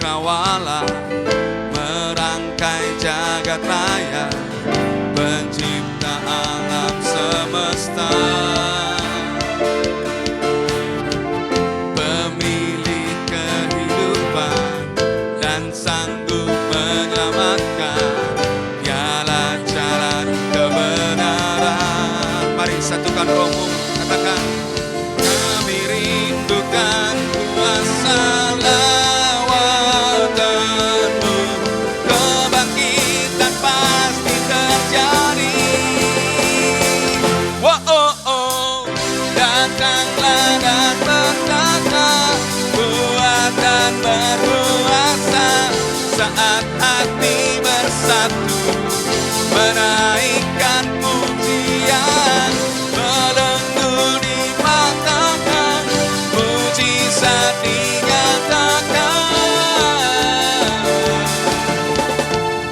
cakrawala, merangkai jagat raya, pencipta alam semesta, pemilik kehidupan dan sanggup menyelamatkan, dialah jalan kebenaran. Mari satukan rohmu, katakan, kami rindukan kuasa lawatanmu, kebangkitan pasti terjadi. Wow, oh, oh. Datanglah dan berkata, kuat dan berkuasa, saat hati bersatu, menaikkan pujian, belenggu dipatahkan, mujizat dinyatakan.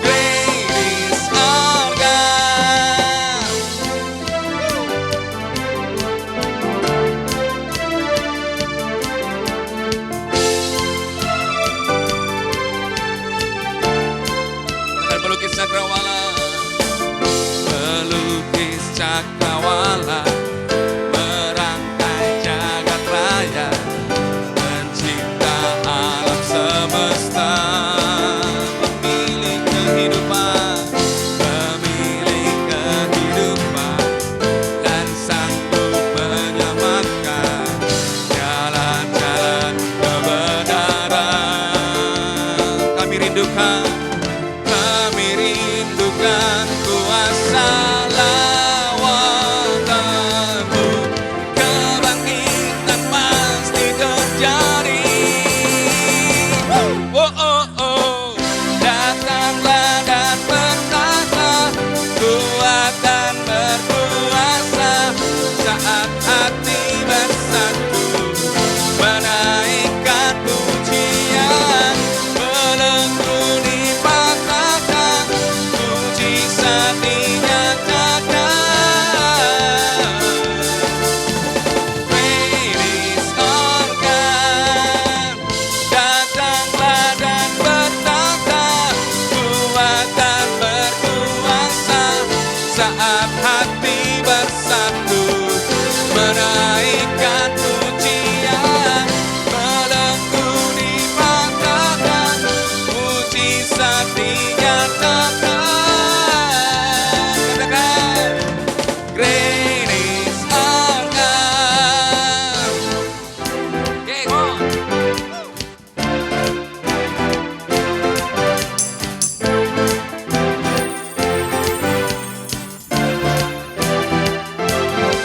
Great is our God. Dan pelukis cakrawala, pelukis cakrawala, merangkai jagat raya, pencipta alam semesta, pemilik kehidupan, dan sanggup menyelamatkan, jalan-jalan kebenaran. Kami rindukan kuasa lawatanmu, kebangkitan pasti terjadi. Oh, oh, oh. Datanglah dan berkata, kuat dan berkuasa, saat hati bersatu, menaikkan pujian, belenggu dipatahkan, mujizat dinyatakan. Great is our God. Datanglah dan berkata, kuat dan berkuasa, saat hati bersatu, menaikkan pujian, belenggu dipatahkan, mujizat dinyatakan. Katakan, great is our God. Okay, come on.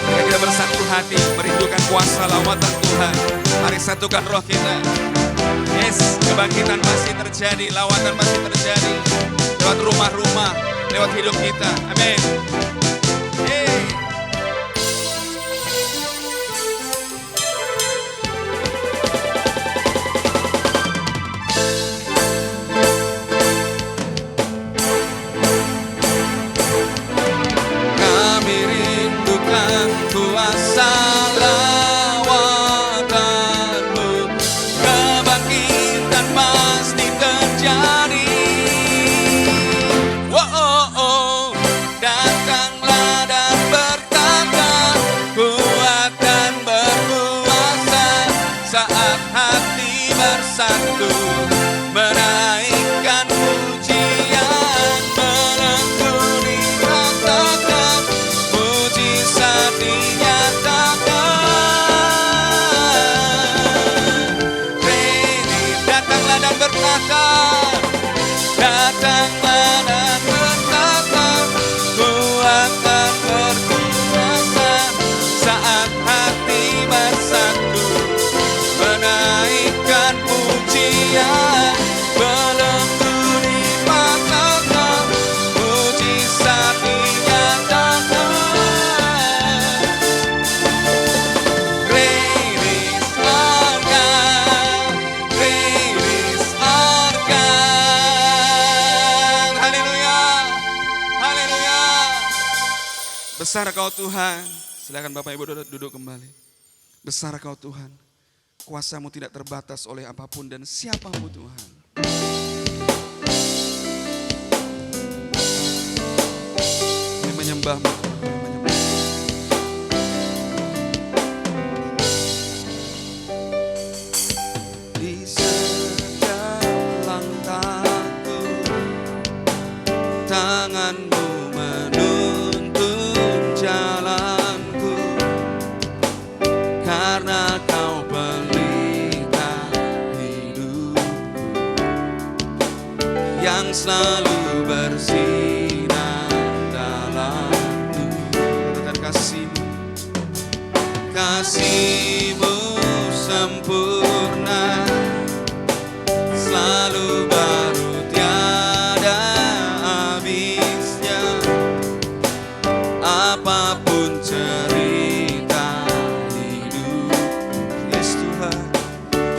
Mari kita bersatu hati, merindukan kuasa lawatan Tuhan. Mari satukan roh kita. Yes, kebangkitan masih terjadi, lawatan masih terjadi, lewat rumah-rumah, lewat hidup kita. Amin. Yeay. Kami rindukan kuasa lawatanmu, kebangkitan pasti terjadi. Wow, oh, oh. Datanglah dan berkata, kuat dan berkuasa, saat hati bersatu, menaikkan pujian, belenggu dipatahkan, mujizat dinyatakan. Great, datanglah dan berkata, datanglah dan berkata, kuat dan berkuasa, saat hati bersatu, menaikkan pujian, belenggu dipatahkan, mujizat dinyatakan. Great is our God, great is our God. Haleluya, haleluya. Besar Kau Tuhan. Silakan Bapak Ibu duduk kembali. Besar Kau Tuhan. Kuasa-Mu tidak terbatas oleh apapun dan siapa-Mu Tuhan. menyembah-Mu. Di setiap langkahku, tangan-Mu menuntun jalanku, karena Kau pelita hidupku yang selalu bersinar dalam-Mu. Katakan kasih-Mu, kasih-Mu sempurna, selalu baru tiada habisnya. Apapun cerita hidup, yes Tuhan,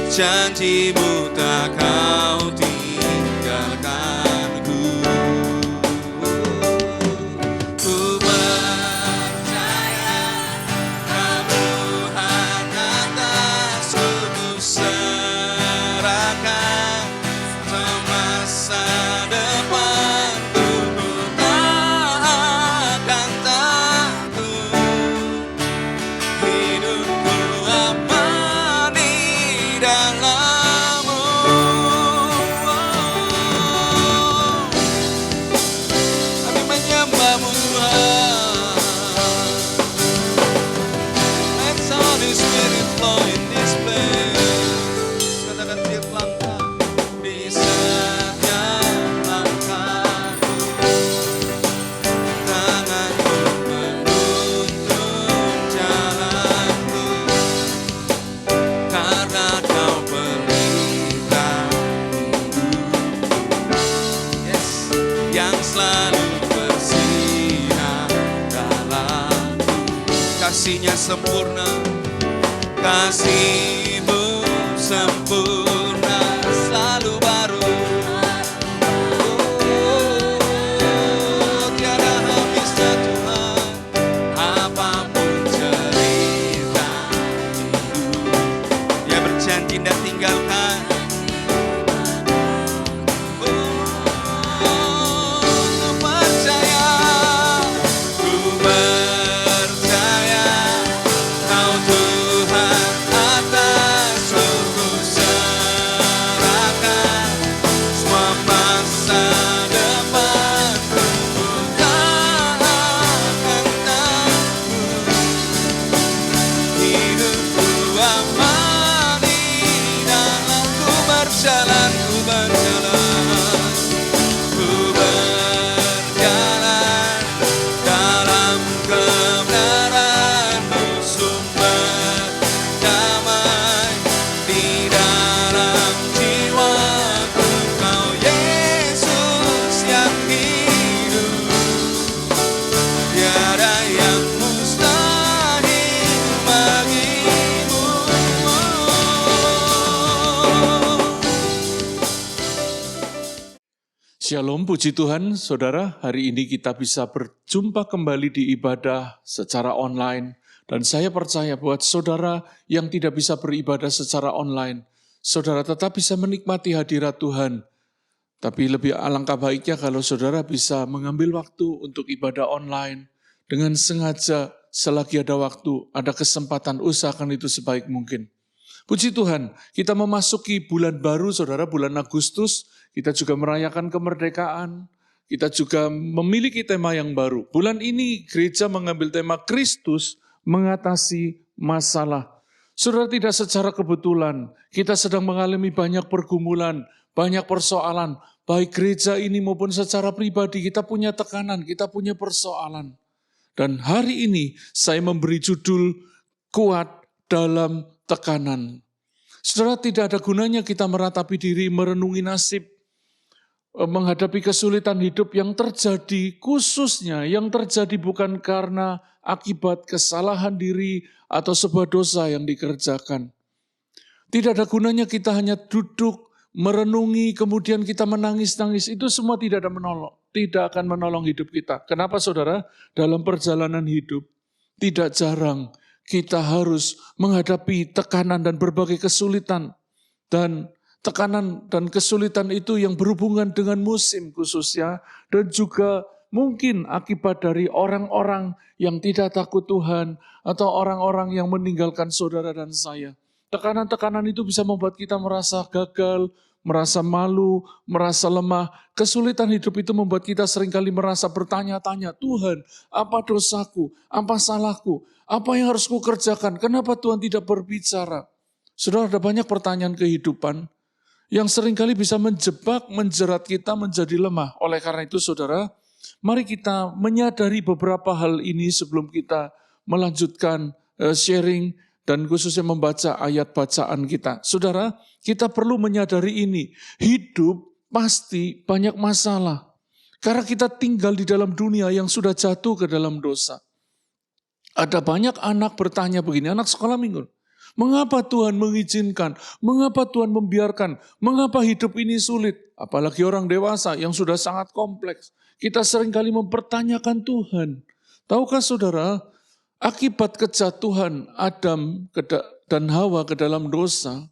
janji-Mu tak Kau tinggalkanku. Ku percaya Tuhan atasku, ku serahkan semasa depanku. Ku tak akan takut, hidupku aman di dalam-Mu. Kami menyembah-Mu Tuhan. Let Holy Spirit flow in this place. Katakan tiap langkah, di setiap langkahku, tangan-Mu menuntun jalanku, karena Kau pelita hidupku, yes, yang selalu bersinar dalamku. Kasih-Nya sempurna, kasih-Mu sempurna, selalu baru. Oh, tiada habisnya Tuhan. Apapun cerita hidup, Dia berjanji tidak tinggalkan. Ku percaya Kau Tuhan atasku, ku serahkan semua masa depanku. Ku tak akan takut, hidupku aman di dalam-Ku berjalan, ku berjalan, ku berjalan dalam kebenaran-Mu, sumber damai di dalam jiwaku. Kau Yesus yang hidup, tiada yang mustahil bagimu. Shalom, puji Tuhan, saudara. Hari ini kita bisa berjumpa kembali di ibadah secara online. Dan saya percaya buat saudara yang tidak bisa beribadah secara online, saudara tetap bisa menikmati hadirat Tuhan. Tapi lebih alangkah baiknya kalau saudara bisa mengambil waktu untuk ibadah online dengan sengaja selagi ada waktu, ada kesempatan, usahakan itu sebaik mungkin. Puji Tuhan, kita memasuki bulan baru, saudara, bulan Agustus. Kita juga merayakan kemerdekaan. Kita juga memiliki tema yang baru. Bulan ini gereja mengambil tema Kristus mengatasi masalah. Saudara, tidak secara kebetulan. Kita sedang mengalami banyak pergumulan, banyak persoalan. Baik gereja ini maupun secara pribadi kita punya tekanan, kita punya persoalan. Dan hari ini saya memberi judul Kuat dalam Tekanan. Saudara, tidak ada gunanya kita meratapi diri, merenungi nasib, menghadapi kesulitan hidup yang terjadi, khususnya yang terjadi bukan karena akibat kesalahan diri atau sebuah dosa yang dikerjakan. Tidak ada gunanya kita hanya duduk, merenungi, kemudian kita menangis-nangis. Itu semua tidak akan menolong hidup kita. Kenapa saudara? Dalam perjalanan hidup, tidak jarang kita harus menghadapi tekanan dan berbagai kesulitan. Dan tekanan dan kesulitan itu yang berhubungan dengan musim khususnya, dan juga mungkin akibat dari orang-orang yang tidak takut Tuhan atau orang-orang yang meninggalkan saudara dan saya. Tekanan-tekanan itu bisa membuat kita merasa gagal, merasa malu, merasa lemah. Kesulitan hidup itu membuat kita seringkali merasa bertanya-tanya, Tuhan, apa dosaku? Apa salahku? Apa yang harus kukerjakan? Kenapa Tuhan tidak berbicara? Saudara, ada banyak pertanyaan kehidupan yang seringkali bisa menjebak, menjerat kita menjadi lemah. Oleh karena itu, saudara, mari kita menyadari beberapa hal ini sebelum kita melanjutkan sharing dan khususnya membaca ayat bacaan kita. Saudara, kita perlu menyadari ini. Hidup pasti banyak masalah. Karena kita tinggal di dalam dunia yang sudah jatuh ke dalam dosa. Ada banyak anak bertanya begini, anak sekolah minggu. Mengapa Tuhan mengizinkan? Mengapa Tuhan membiarkan? Mengapa hidup ini sulit? Apalagi orang dewasa yang sudah sangat kompleks. Kita seringkali mempertanyakan Tuhan. Tahukah saudara, akibat kejatuhan Adam dan Hawa ke dalam dosa,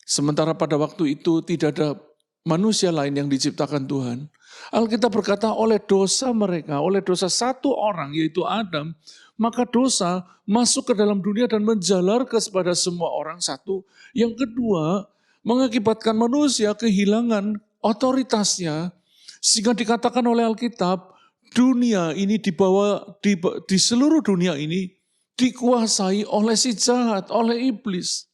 sementara pada waktu itu tidak ada manusia lain yang diciptakan Tuhan. Alkitab berkata oleh dosa mereka, oleh dosa satu orang yaitu Adam, maka dosa masuk ke dalam dunia dan menjalar kepada semua orang satu. Yang kedua, mengakibatkan manusia kehilangan otoritasnya, sehingga dikatakan oleh Alkitab, dunia ini di seluruh dunia ini dikuasai oleh si jahat, oleh iblis.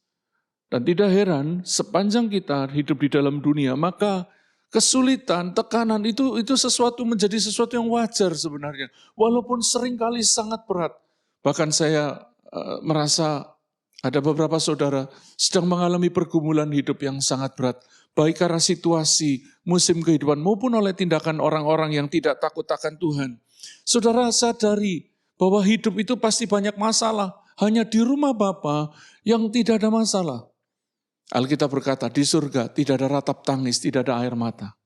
Dan tidak heran, sepanjang kita hidup di dalam dunia, maka kesulitan, tekanan itu menjadi sesuatu yang wajar sebenarnya. Walaupun seringkali sangat berat. Bahkan saya merasa ada beberapa saudara sedang mengalami pergumulan hidup yang sangat berat. Baik karena situasi, musim kehidupan maupun oleh tindakan orang-orang yang tidak takut akan Tuhan. Saudara sadari bahwa hidup itu pasti banyak masalah. Hanya di rumah Bapa yang tidak ada masalah. Alkitab berkata, di surga tidak ada ratap tangis, tidak ada air mata.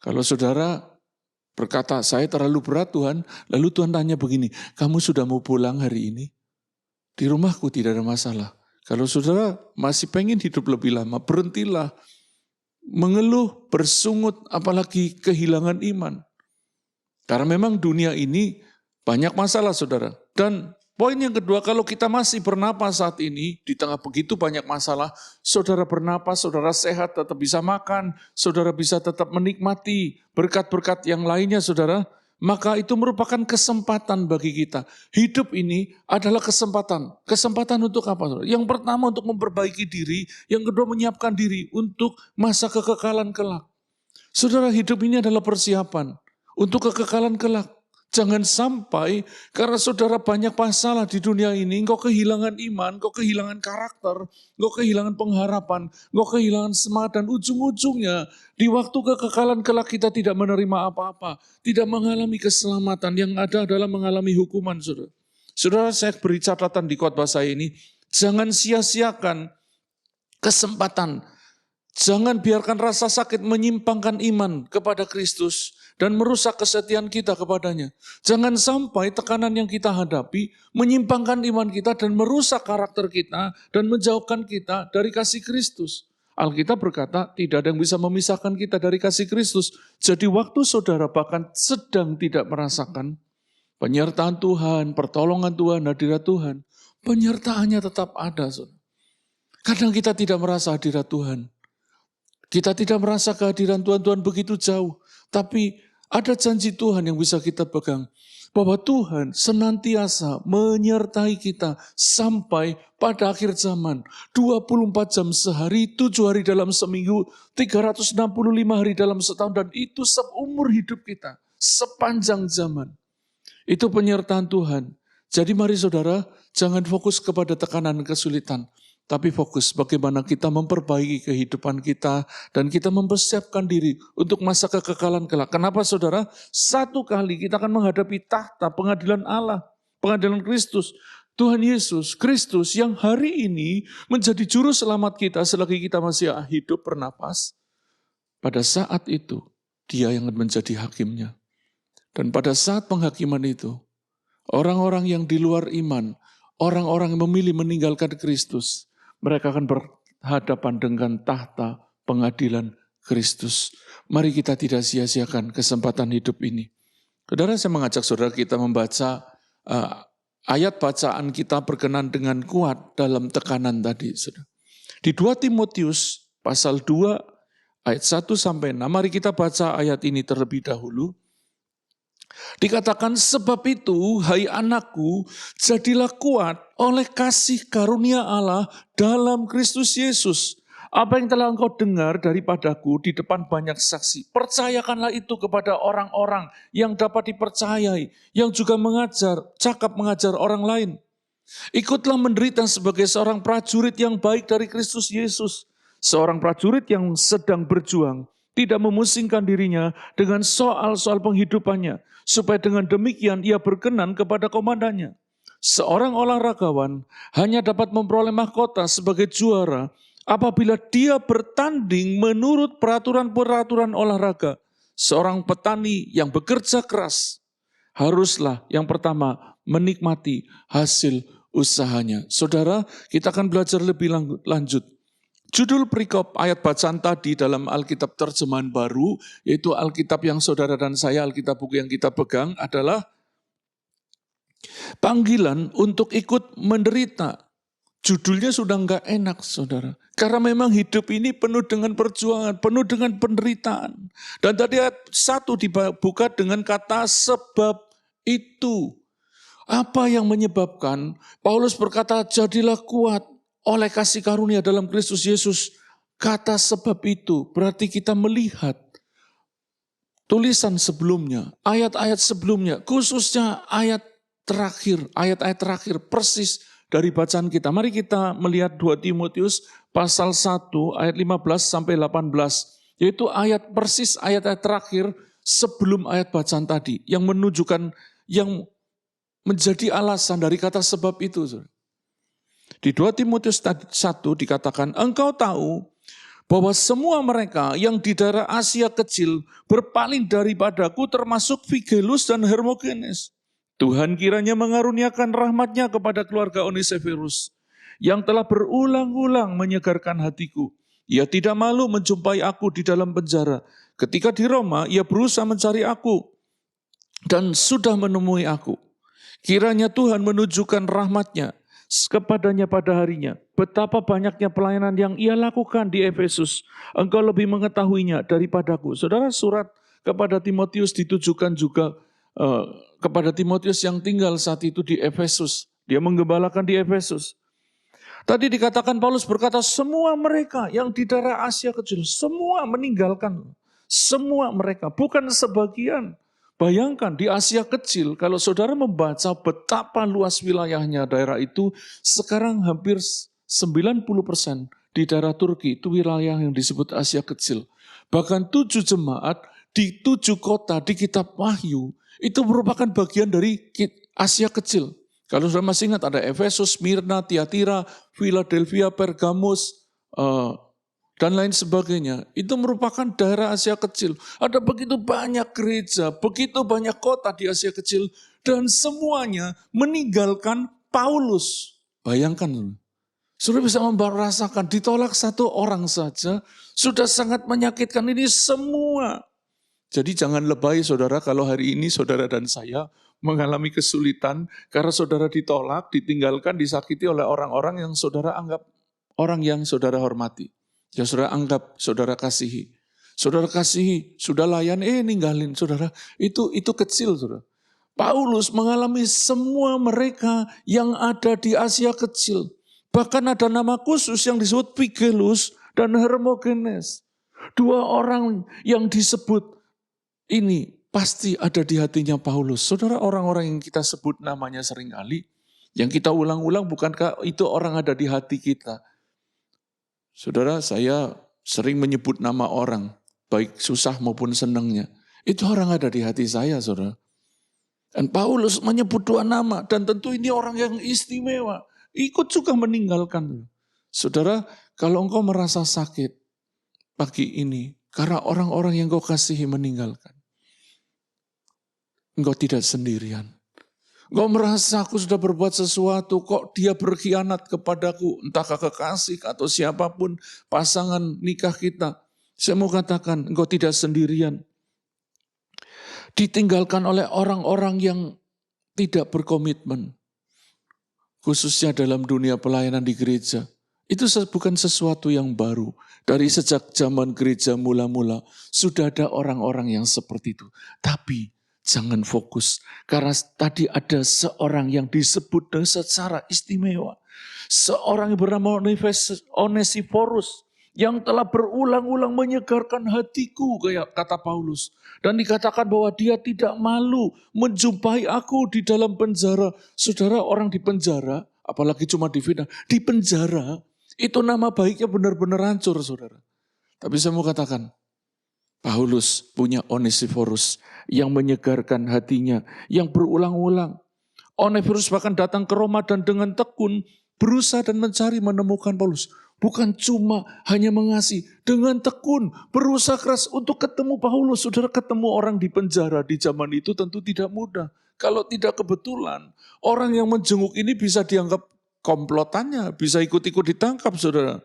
Kalau saudara berkata, saya terlalu berat Tuhan, lalu Tuhan tanya begini, kamu sudah mau pulang hari ini? Di rumahku tidak ada masalah. Kalau saudara masih pengen hidup lebih lama, berhentilah mengeluh, bersungut, apalagi kehilangan iman. Karena memang dunia ini banyak masalah saudara. Dan poin yang kedua, kalau kita masih bernapas saat ini, di tengah begitu banyak masalah, saudara bernapas, saudara sehat, tetap bisa makan, saudara bisa tetap menikmati berkat-berkat yang lainnya, saudara, maka itu merupakan kesempatan bagi kita. Hidup ini adalah kesempatan. Kesempatan untuk apa, saudara? Yang pertama untuk memperbaiki diri, yang kedua menyiapkan diri untuk masa kekekalan kelak. Saudara, hidup ini adalah persiapan untuk kekekalan kelak. Jangan sampai karena saudara banyak masalah di dunia ini, engkau kehilangan iman, engkau kehilangan karakter, engkau kehilangan pengharapan, engkau kehilangan semangat, dan ujung-ujungnya di waktu kekekalan kelak kita tidak menerima apa-apa, tidak mengalami keselamatan, yang ada adalah mengalami hukuman. Saudara, saudara, saya beri catatan di khotbah saya ini, jangan sia-siakan kesempatan. Jangan biarkan rasa sakit menyimpangkan iman kepada Kristus dan merusak kesetiaan kita kepadanya. Jangan sampai tekanan yang kita hadapi menyimpangkan iman kita dan merusak karakter kita dan menjauhkan kita dari kasih Kristus. Alkitab berkata tidak ada yang bisa memisahkan kita dari kasih Kristus. Jadi waktu saudara bahkan sedang tidak merasakan penyertaan Tuhan, pertolongan Tuhan, hadirat Tuhan, penyertaannya tetap ada. Saudara. Kadang kita tidak merasa hadirat Tuhan. Kita tidak merasa kehadiran Tuhan begitu jauh. Tapi ada janji Tuhan yang bisa kita pegang. Bahwa Tuhan senantiasa menyertai kita sampai pada akhir zaman. 24 jam sehari, 7 hari dalam seminggu, 365 hari dalam setahun. Dan itu seumur hidup kita, sepanjang zaman. Itu penyertaan Tuhan. Jadi mari saudara, jangan fokus kepada tekanan kesulitan. Tapi fokus bagaimana kita memperbaiki kehidupan kita dan kita mempersiapkan diri untuk masa kekekalan kelak. Kenapa saudara? Satu kali kita akan menghadapi tahta pengadilan Allah, pengadilan Kristus. Tuhan Yesus Kristus yang hari ini menjadi juru selamat kita selagi kita masih hidup bernapas. Pada saat itu dia yang akan menjadi hakimnya. Dan pada saat penghakiman itu, orang-orang yang di luar iman, orang-orang yang memilih meninggalkan Kristus, mereka akan berhadapan dengan tahta pengadilan Kristus. Mari kita tidak sia-siakan kesempatan hidup ini. Saudara, saya mengajak saudara kita membaca ayat bacaan kita berkenan dengan kuat dalam tekanan tadi. Saudara. Di 2 Timotius pasal 2 ayat 1 sampai 6, mari kita baca ayat ini terlebih dahulu. Dikatakan, sebab itu, hai anakku, jadilah kuat oleh kasih karunia Allah dalam Kristus Yesus. Apa yang telah engkau dengar daripadaku di depan banyak saksi, percayakanlah itu kepada orang-orang yang dapat dipercayai, yang juga cakap mengajar orang lain. Ikutlah menderita sebagai seorang prajurit yang baik dari Kristus Yesus. Seorang prajurit yang sedang berjuang, tidak memusingkan dirinya dengan soal-soal penghidupannya, supaya dengan demikian ia berkenan kepada komandannya. Seorang olahragawan hanya dapat memperoleh mahkota sebagai juara apabila dia bertanding menurut peraturan-peraturan olahraga. Seorang petani yang bekerja keras haruslah yang pertama menikmati hasil usahanya. Saudara, kita akan belajar lebih lanjut. Judul perikop ayat bacaan tadi dalam Alkitab terjemahan baru, yaitu Alkitab yang saudara dan saya, Alkitab buku yang kita pegang, adalah panggilan untuk ikut menderita. Judulnya sudah enggak enak, saudara. Karena memang hidup ini penuh dengan perjuangan, penuh dengan penderitaan. Dan tadi ayat 1 dibuka dengan kata sebab itu. Apa yang menyebabkan Paulus berkata, jadilah kuat oleh kasih karunia dalam Kristus Yesus. Kata sebab itu berarti kita melihat tulisan sebelumnya, ayat-ayat sebelumnya, khususnya ayat-ayat terakhir persis dari bacaan kita. Mari kita melihat 2 Timotius pasal 1 ayat 15 sampai 18, yaitu persis ayat-ayat terakhir sebelum ayat bacaan tadi, yang menunjukkan, yang menjadi alasan dari kata sebab itu. Di 2 Timotius 1 dikatakan, engkau tahu bahwa semua mereka yang di daerah Asia kecil berpaling daripadaku, termasuk Figelus dan Hermogenes. Tuhan kiranya mengaruniakan rahmat-Nya kepada keluarga Onesiphorus, yang telah berulang-ulang menyegarkan hatiku. Ia tidak malu menjumpai aku di dalam penjara. Ketika di Roma, ia berusaha mencari aku dan sudah menemui aku. Kiranya Tuhan menunjukkan rahmat-Nya kepadanya pada harinya. Betapa banyaknya pelayanan yang ia lakukan di Efesus. Engkau lebih mengetahuinya daripadaku. Saudara, surat kepada Timotius ditujukan juga kepada Timotius yang tinggal saat itu di Efesus. Dia menggembalakan di Efesus. Tadi dikatakan Paulus berkata, semua mereka yang di daerah Asia kecil, semua meninggalkan. Semua mereka, bukan sebagian. Bayangkan di Asia kecil, kalau saudara membaca betapa luas wilayahnya daerah itu, sekarang hampir 90% di daerah Turki, itu wilayah yang disebut Asia kecil. Bahkan 7 jemaat di 7 kota di kitab Wahyu, itu merupakan bagian dari Asia kecil. Kalau sudah masih ingat ada Efesus, Smyrna, Tiatira, Philadelphia, Pergamus, dan lain sebagainya. Itu merupakan daerah Asia kecil. Ada begitu banyak gereja, begitu banyak kota di Asia kecil, dan semuanya meninggalkan Paulus. Bayangkan, sudah bisa merasakan ditolak satu orang saja, sudah sangat menyakitkan ini semua. Jadi jangan lebay saudara kalau hari ini saudara dan saya mengalami kesulitan karena saudara ditolak, ditinggalkan, disakiti oleh orang-orang yang saudara anggap orang yang saudara hormati. Yang saudara anggap, saudara kasihi. Saudara kasihi, sudah layan, ninggalin saudara. Itu kecil saudara. Paulus mengalami semua mereka yang ada di Asia kecil. Bahkan ada nama khusus yang disebut Figelus dan Hermogenes. 2 orang yang disebut ini pasti ada di hatinya Paulus. Saudara, orang-orang yang kita sebut namanya seringkali, yang kita ulang-ulang, bukankah itu orang ada di hati kita? Saudara, saya sering menyebut nama orang, baik susah maupun senangnya. Itu orang ada di hati saya, saudara. Dan Paulus menyebut 2 nama, dan tentu ini orang yang istimewa. Ikut juga meninggalkan. Saudara, kalau engkau merasa sakit pagi ini, karena orang-orang yang kau kasihi meninggalkan, engkau tidak sendirian. Engkau merasa aku sudah berbuat sesuatu, kok dia berkhianat kepadaku, entah kekasih atau siapapun pasangan nikah kita. Saya mau katakan, engkau tidak sendirian. ditinggalkan oleh orang-orang yang tidak berkomitmen, khususnya dalam dunia pelayanan di gereja. Itu bukan sesuatu yang baru. Dari sejak zaman gereja mula-mula, sudah ada orang-orang yang seperti itu. Tapi jangan fokus, karena tadi ada seorang yang disebut secara istimewa. Seorang yang bernama Onesiphorus, yang telah berulang-ulang menyegarkan hatiku, kayak kata Paulus. Dan dikatakan bahwa dia tidak malu menjumpai aku di dalam penjara. Saudara, orang di penjara, apalagi cuma di penjara, itu nama baiknya benar-benar hancur, saudara. Tapi saya mau katakan, Paulus punya Onesiphorus yang menyegarkan hatinya, yang berulang-ulang. Onesiphorus bahkan datang ke Roma dan dengan tekun berusaha dan mencari menemukan Paulus. Bukan cuma hanya mengasihi, dengan tekun berusaha keras untuk ketemu Paulus. Saudara, ketemu orang di penjara di zaman itu tentu tidak mudah. Kalau tidak kebetulan, orang yang menjenguk ini bisa dianggap komplotannya, bisa ikut-ikut ditangkap, saudara.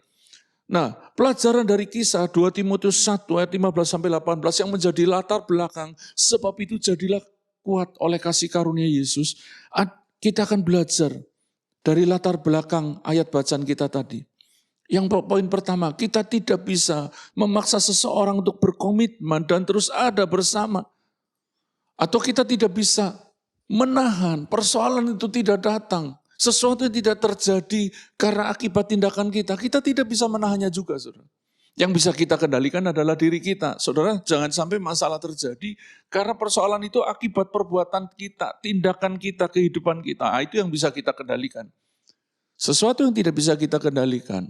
Nah, pelajaran dari kisah 2 Timotius 1 ayat 15-18 yang menjadi latar belakang, sebab itu jadilah kuat oleh kasih karunia Yesus. Kita akan belajar dari latar belakang ayat bacaan kita tadi. Yang poin pertama, kita tidak bisa memaksa seseorang untuk berkomitmen dan terus ada bersama. Atau kita tidak bisa menahan persoalan itu tidak datang. Sesuatu yang tidak terjadi karena akibat tindakan kita. Kita tidak bisa menahannya juga, saudara. Yang bisa kita kendalikan adalah diri kita. Saudara, jangan sampai masalah terjadi karena persoalan itu akibat perbuatan kita, tindakan kita, kehidupan kita. Itu yang bisa kita kendalikan. Sesuatu yang tidak bisa kita kendalikan,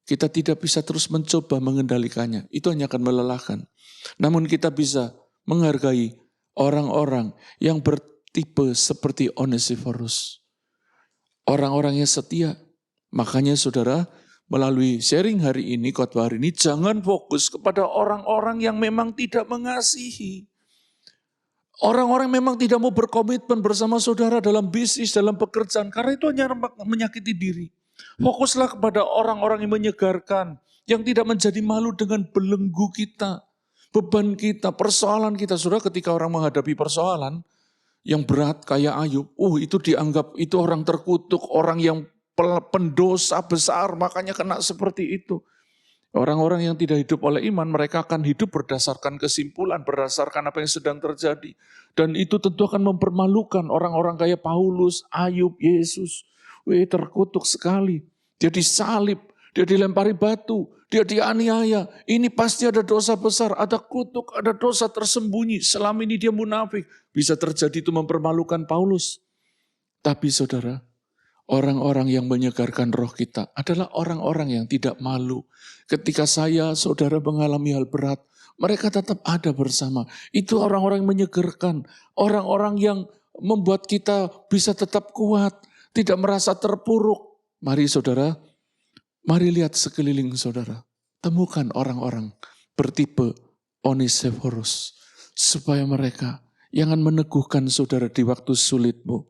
kita tidak bisa terus mencoba mengendalikannya. Itu hanya akan melelahkan. Namun kita bisa menghargai orang-orang yang bertipe seperti Onesiphorus. Orang-orang yang setia. Makanya saudara, melalui sharing hari ini, khotbah hari ini, jangan fokus kepada orang-orang yang memang tidak mengasihi. Orang-orang memang tidak mau berkomitmen bersama saudara dalam bisnis, dalam pekerjaan. Karena itu hanya menyakiti diri. Fokuslah kepada orang-orang yang menyegarkan, yang tidak menjadi malu dengan belenggu kita, beban kita, persoalan kita. Saudara, ketika orang menghadapi persoalan yang berat kayak Ayub, itu dianggap itu orang terkutuk, orang yang pendosa besar, makanya kena seperti itu. Orang-orang yang tidak hidup oleh iman, mereka akan hidup berdasarkan kesimpulan, berdasarkan apa yang sedang terjadi. Dan itu tentu akan mempermalukan orang-orang kayak Paulus, Ayub, Yesus. Terkutuk sekali. Dia disalib, dia dilempari batu, dia dianiaya. Ini pasti ada dosa besar, ada kutuk, ada dosa tersembunyi. Selama ini dia munafik. Bisa terjadi itu mempermalukan Paulus. Tapi saudara, orang-orang yang menyegarkan roh kita adalah orang-orang yang tidak malu. Ketika saya, saudara mengalami hal berat, mereka tetap ada bersama. Itu orang-orang yang menyegarkan. Orang-orang yang membuat kita bisa tetap kuat. Tidak merasa terpuruk. Mari saudara, mari lihat sekeliling saudara. Temukan orang-orang bertipe Onesiphorus. Supaya mereka yang akan meneguhkan saudara di waktu sulitmu.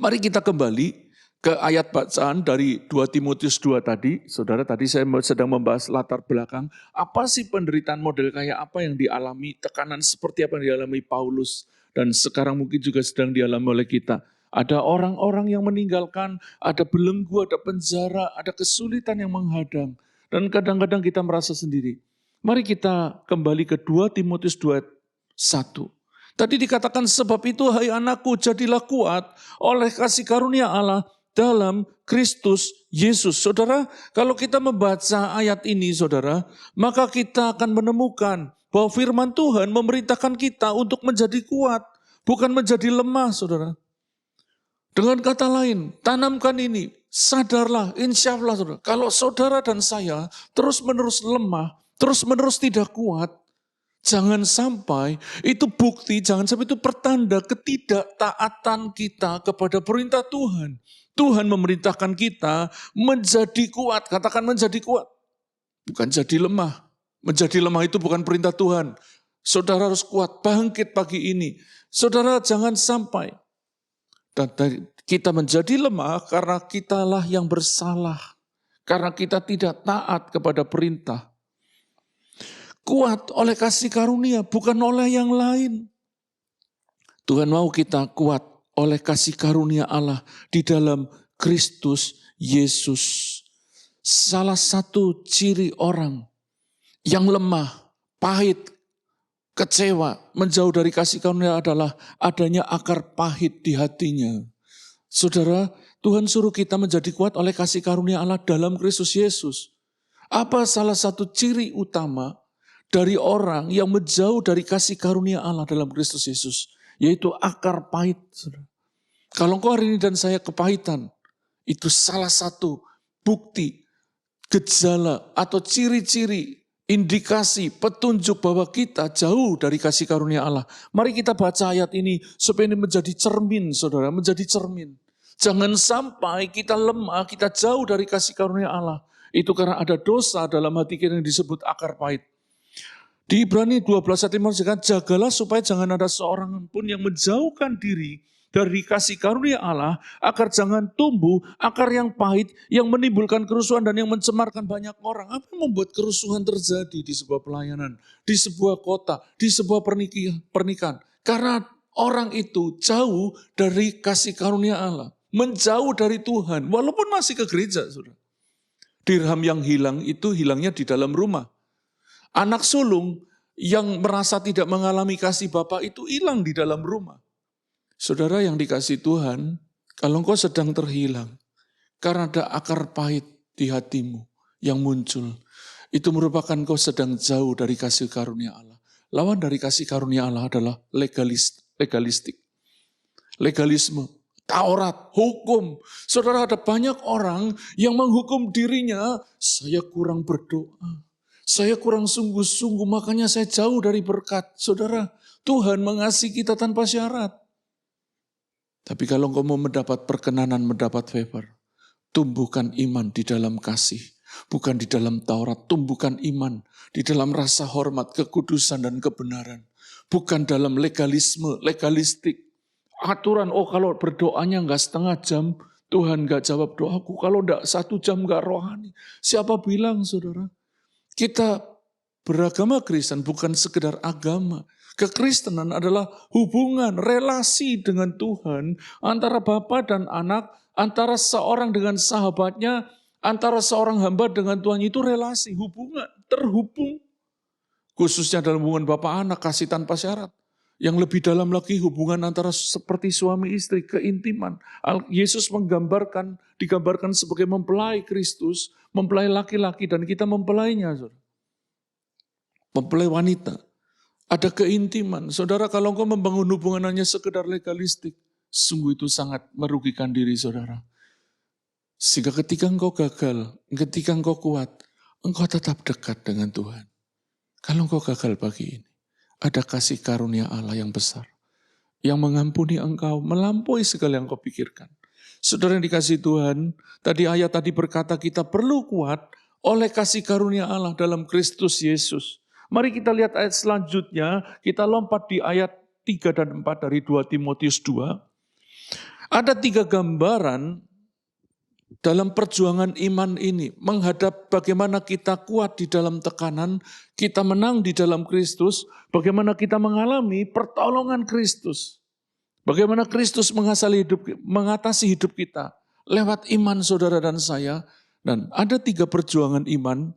Mari kita kembali ke ayat bacaan dari 2 Timotius 2 tadi. Saudara, tadi saya sedang membahas latar belakang. Apa sih penderitaan model kayak apa yang dialami, tekanan seperti apa yang dialami Paulus. Dan sekarang mungkin juga sedang dialami oleh kita. Ada orang-orang yang meninggalkan, ada belenggu, ada penjara, ada kesulitan yang menghadang. Dan kadang-kadang kita merasa sendiri. Mari kita kembali ke 2 Timotius 2:1. Tadi dikatakan, sebab itu hai anakku jadilah kuat oleh kasih karunia Allah dalam Kristus Yesus. Saudara, kalau kita membaca ayat ini saudara, maka kita akan menemukan bahwa firman Tuhan memerintahkan kita untuk menjadi kuat, bukan menjadi lemah saudara. Dengan kata lain, tanamkan ini, sadarlah, insya Allah saudara. Kalau saudara dan saya terus-menerus lemah, terus-menerus tidak kuat, jangan sampai itu bukti, jangan sampai itu pertanda ketidaktaatan kita kepada perintah Tuhan. Tuhan memerintahkan kita menjadi kuat, katakan menjadi kuat. Bukan jadi lemah. Menjadi lemah itu bukan perintah Tuhan. Saudara harus kuat, bangkit pagi ini. Saudara jangan sampai dan kita menjadi lemah karena kitalah yang bersalah. Karena kita tidak taat kepada perintah. kuat oleh kasih karunia, bukan oleh yang lain. Tuhan mau kita kuat oleh kasih karunia Allah di dalam Kristus Yesus. Salah satu ciri orang yang lemah, pahit, kecewa, menjauh dari kasih karunia adalah adanya akar pahit di hatinya. Saudara, Tuhan suruh kita menjadi kuat oleh kasih karunia Allah dalam Kristus Yesus. Apa salah satu ciri utama dari orang yang menjauh dari kasih karunia Allah dalam Kristus Yesus? Yaitu akar pahit. Kalau engkau hari ini dan saya kepahitan, itu salah satu bukti, gejala atau ciri-ciri, indikasi, petunjuk bahwa kita jauh dari kasih karunia Allah. Mari kita baca ayat ini supaya ini menjadi cermin, saudara, menjadi cermin. Jangan sampai kita lemah, kita jauh dari kasih karunia Allah. Itu karena ada dosa dalam hati kita yang disebut akar pahit. Di Ibrani 12 ayat 5 dikatakan, jagalah supaya jangan ada seorang pun yang menjauhkan diri dari kasih karunia Allah, agar jangan tumbuh akar yang pahit, yang menimbulkan kerusuhan dan yang mencemarkan banyak orang. Apa yang membuat kerusuhan terjadi di sebuah pelayanan, di sebuah kota, di sebuah pernikahan? Karena orang itu jauh dari kasih karunia Allah, menjauh dari Tuhan, walaupun masih ke gereja. Saudara. Dirham yang hilang itu hilangnya di dalam rumah. Anak sulung yang merasa tidak mengalami kasih Bapa itu hilang di dalam rumah. Saudara yang dikasih Tuhan, kalau engkau sedang terhilang, karena ada akar pahit di hatimu yang muncul, itu merupakan engkau sedang jauh dari kasih karunia Allah. Lawan dari kasih karunia Allah adalah legalistik. Legalisme, Taurat, hukum. Saudara, ada banyak orang yang menghukum dirinya, saya kurang berdoa. Saya kurang sungguh-sungguh, makanya saya jauh dari berkat. Saudara, Tuhan mengasihi kita tanpa syarat. Tapi kalau engkau mau mendapat perkenanan, mendapat favor, tumbuhkan iman di dalam kasih. Bukan di dalam Taurat, tumbuhkan iman di dalam rasa hormat, kekudusan, dan kebenaran. Bukan dalam legalisme, legalistik. Aturan, kalau berdoanya enggak setengah jam, Tuhan enggak jawab doaku. Kalau enggak 1 jam enggak rohani. Siapa bilang, saudara? Kita beragama Kristen bukan sekedar agama. Kekristenan adalah hubungan, relasi dengan Tuhan antara Bapa dan anak, antara seorang dengan sahabatnya, antara seorang hamba dengan Tuhan. Itu relasi, hubungan, terhubung. Khususnya dalam hubungan Bapa anak, kasih tanpa syarat. Yang lebih dalam lagi hubungan antara seperti suami istri, keintiman. Yesus digambarkan sebagai mempelai Kristus, mempelai laki-laki dan kita mempelainya. Mempelai wanita. Ada keintiman. Saudara, kalau engkau membangun hubungan hanya sekedar legalistik, sungguh itu sangat merugikan diri saudara. Sehingga ketika engkau gagal, ketika engkau kuat, engkau tetap dekat dengan Tuhan. Kalau engkau gagal pagi ini, ada kasih karunia Allah yang besar, yang mengampuni engkau, melampaui segala yang kau pikirkan. Saudara yang dikasihi Tuhan, ayat tadi berkata kita perlu kuat oleh kasih karunia Allah dalam Kristus Yesus. Mari kita lihat ayat selanjutnya, kita lompat di ayat 3 dan 4 dari 2 Timotius 2. Ada 3 gambaran dalam perjuangan iman ini, menghadap bagaimana kita kuat di dalam tekanan, kita menang di dalam Kristus, bagaimana kita mengalami pertolongan Kristus. Bagaimana Kristus mengatasi hidup kita lewat iman saudara dan saya. Dan ada 3 perjuangan iman.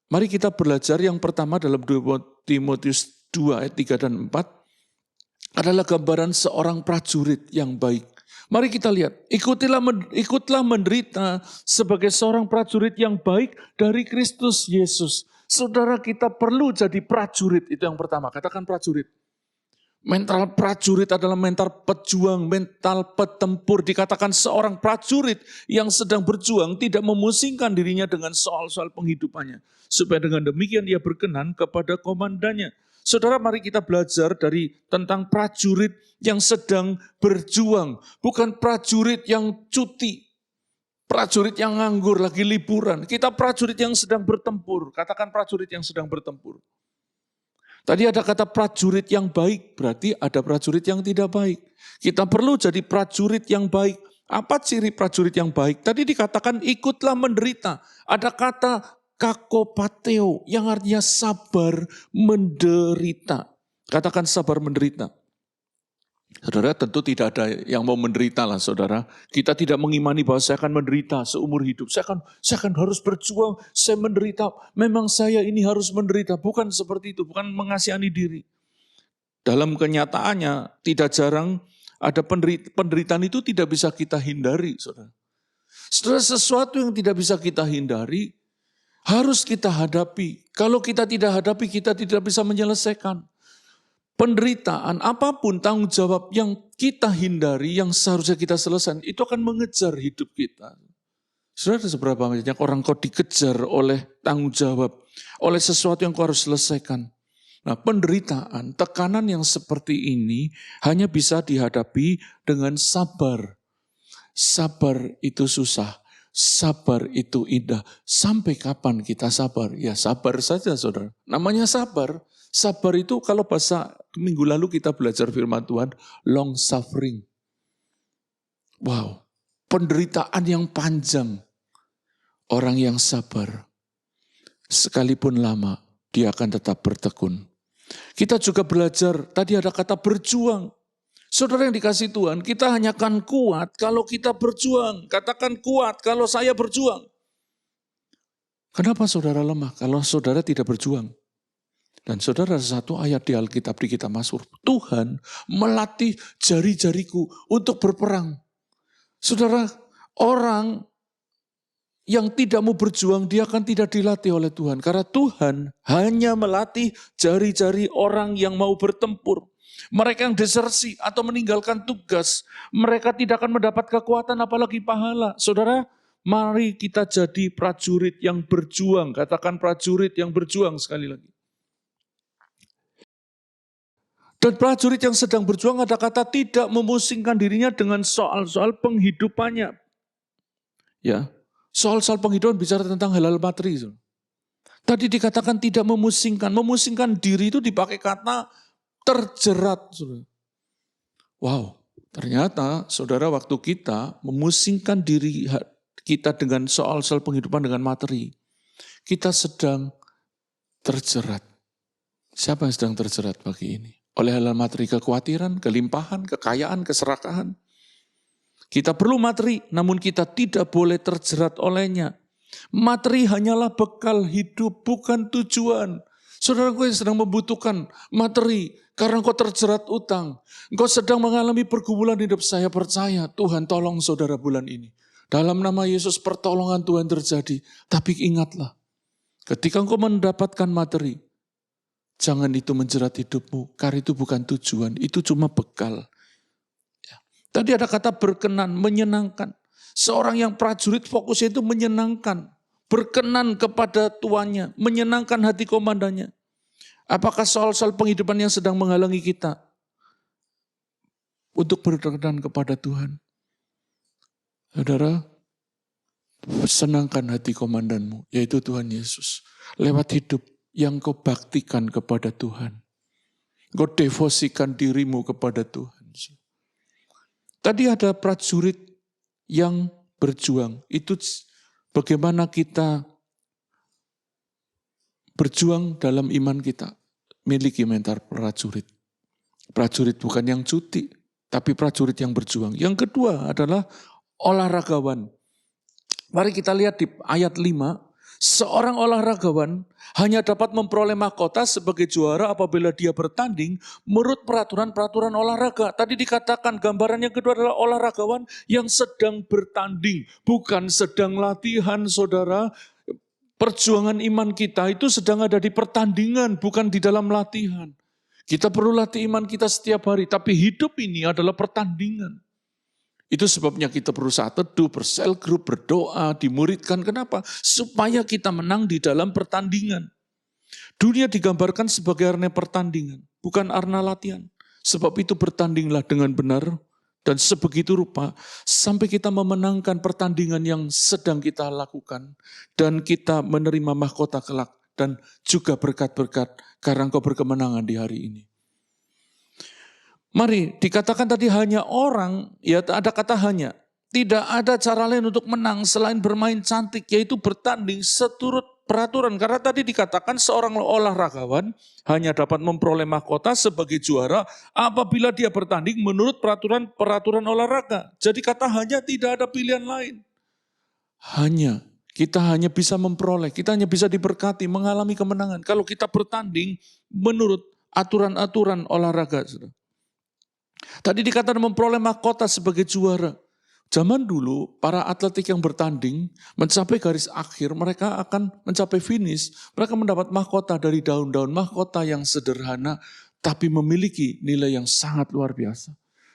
Mari kita belajar yang pertama dalam 2 Timotius 2 ayat 3 dan 4. Adalah gambaran seorang prajurit yang baik. Mari kita lihat, ikutlah menderita sebagai seorang prajurit yang baik dari Kristus Yesus. Saudara, kita perlu jadi prajurit, itu yang pertama. Katakan prajurit. Mental prajurit adalah mental pejuang, mental petempur. Dikatakan seorang prajurit yang sedang berjuang tidak memusingkan dirinya dengan soal-soal penghidupannya. Supaya dengan demikian ia berkenan kepada komandannya. Saudara, mari kita belajar tentang prajurit yang sedang berjuang. Bukan prajurit yang cuti. Prajurit yang nganggur, lagi liburan. Kita prajurit yang sedang bertempur. Katakan prajurit yang sedang bertempur. Tadi ada kata prajurit yang baik, berarti ada prajurit yang tidak baik. Kita perlu jadi prajurit yang baik. Apa ciri prajurit yang baik? Tadi dikatakan ikutlah menderita. Ada kata kakopateo, yang artinya sabar menderita. Katakan sabar menderita. Saudara, tentu tidak ada yang mau menderita lah saudara. Kita tidak mengimani bahwa saya akan menderita seumur hidup. Saya akan harus berjuang, saya menderita. Memang saya ini harus menderita. Bukan seperti itu, bukan mengasihani diri. Dalam kenyataannya tidak jarang ada penderitaan itu tidak bisa kita hindari. Saudara, sesuatu yang tidak bisa kita hindari harus kita hadapi. Kalau kita tidak hadapi, kita tidak bisa menyelesaikan. Penderitaan, apapun tanggung jawab yang kita hindari, yang seharusnya kita selesaikan, itu akan mengejar hidup kita. Saudara, seberapa banyak orang kau dikejar oleh tanggung jawab, oleh sesuatu yang kau harus selesaikan. Nah, penderitaan, tekanan yang seperti ini hanya bisa dihadapi dengan sabar. Sabar itu susah, sabar itu indah. Sampai kapan kita sabar? Ya sabar saja saudara, namanya sabar. Sabar itu kalau bahasa minggu lalu kita belajar firman Tuhan, long suffering. Wow, penderitaan yang panjang. Orang yang sabar, sekalipun lama, dia akan tetap bertekun. Kita juga belajar, tadi ada kata berjuang. Saudara yang dikasih Tuhan, kita hanya akan kuat kalau kita berjuang. Katakan kuat kalau saya berjuang. Kenapa saudara lemah? Kalau saudara tidak berjuang. Dan saudara, satu ayat di Alkitab di kitab Mazmur, Tuhan melatih jari-jariku untuk berperang. Saudara, orang yang tidak mau berjuang, dia akan tidak dilatih oleh Tuhan. Karena Tuhan hanya melatih jari-jari orang yang mau bertempur. Mereka yang desersi atau meninggalkan tugas, mereka tidak akan mendapat kekuatan apalagi pahala. Saudara, mari kita jadi prajurit yang berjuang. Katakan prajurit yang berjuang sekali lagi. Dan prajurit yang sedang berjuang ada kata tidak memusingkan dirinya dengan soal-soal penghidupannya. Ya, soal-soal penghidupan bicara tentang hal-hal materi. Tadi dikatakan tidak memusingkan. Memusingkan diri itu dipakai kata terjerat. Wow, ternyata saudara waktu kita memusingkan diri kita dengan soal-soal penghidupan dengan materi. Kita sedang terjerat. Siapa yang sedang terjerat pagi ini? Oleh hal materi, kekhawatiran, kelimpahan, kekayaan, keserakahan. Kita perlu materi, namun kita tidak boleh terjerat olehnya. Materi hanyalah bekal hidup, bukan tujuan. Saudara, gue sedang membutuhkan materi karena kau terjerat utang. Engkau sedang mengalami pergumulan hidup. Saya percaya Tuhan tolong saudara bulan ini. Dalam nama Yesus pertolongan Tuhan terjadi. Tapi ingatlah, ketika engkau mendapatkan materi, jangan itu menjerat hidupmu, karena itu bukan tujuan, itu cuma bekal. Ya. Tadi ada kata berkenan, menyenangkan. Seorang yang prajurit fokusnya itu menyenangkan, berkenan kepada tuannya, menyenangkan hati komandannya. Apakah soal-soal penghidupan yang sedang menghalangi kita untuk berkenan kepada Tuhan? Saudara, senangkan hati komandanmu, yaitu Tuhan Yesus, lewat hidup yang kau baktikan kepada Tuhan. Kau devosikan dirimu kepada Tuhan. Tadi ada prajurit yang berjuang. Itu bagaimana kita berjuang dalam iman kita. Miliki mental prajurit. Prajurit bukan yang cuti, tapi prajurit yang berjuang. Yang kedua adalah olahragawan. Mari kita lihat di ayat 5. Seorang olahragawan hanya dapat memperoleh mahkota sebagai juara apabila dia bertanding menurut peraturan-peraturan olahraga. Tadi dikatakan gambaran yang kedua adalah olahragawan yang sedang bertanding, bukan sedang latihan, saudara. Perjuangan iman kita itu sedang ada di pertandingan, bukan di dalam latihan. Kita perlu latih iman kita setiap hari, tapi hidup ini adalah pertandingan. Itu sebabnya kita perlu saat teduh, bersel grup, berdoa, dimuridkan. Kenapa? Supaya kita menang di dalam pertandingan. Dunia digambarkan sebagai arena pertandingan, bukan arena latihan. Sebab itu bertandinglah dengan benar dan sebegitu rupa sampai kita memenangkan pertandingan yang sedang kita lakukan. Dan kita menerima mahkota kelak dan juga berkat-berkat karena engkau berkemenangan di hari ini. Mari, dikatakan tadi hanya orang, ya ada kata hanya. Tidak ada cara lain untuk menang selain bermain cantik, yaitu bertanding seturut peraturan. Karena tadi dikatakan seorang olahragawan hanya dapat memperoleh mahkota sebagai juara apabila dia bertanding menurut peraturan olahraga. Jadi kata hanya tidak ada pilihan lain. Kita hanya bisa memperoleh, kita hanya bisa diberkati, mengalami kemenangan. Kalau kita bertanding menurut aturan-aturan olahraga. Tadi dikatakan memperoleh mahkota sebagai juara. Zaman dulu, para atletik yang bertanding mencapai garis akhir, mereka akan mencapai finish. Mereka mendapat mahkota dari daun-daun, mahkota yang sederhana, tapi memiliki nilai yang sangat luar biasa.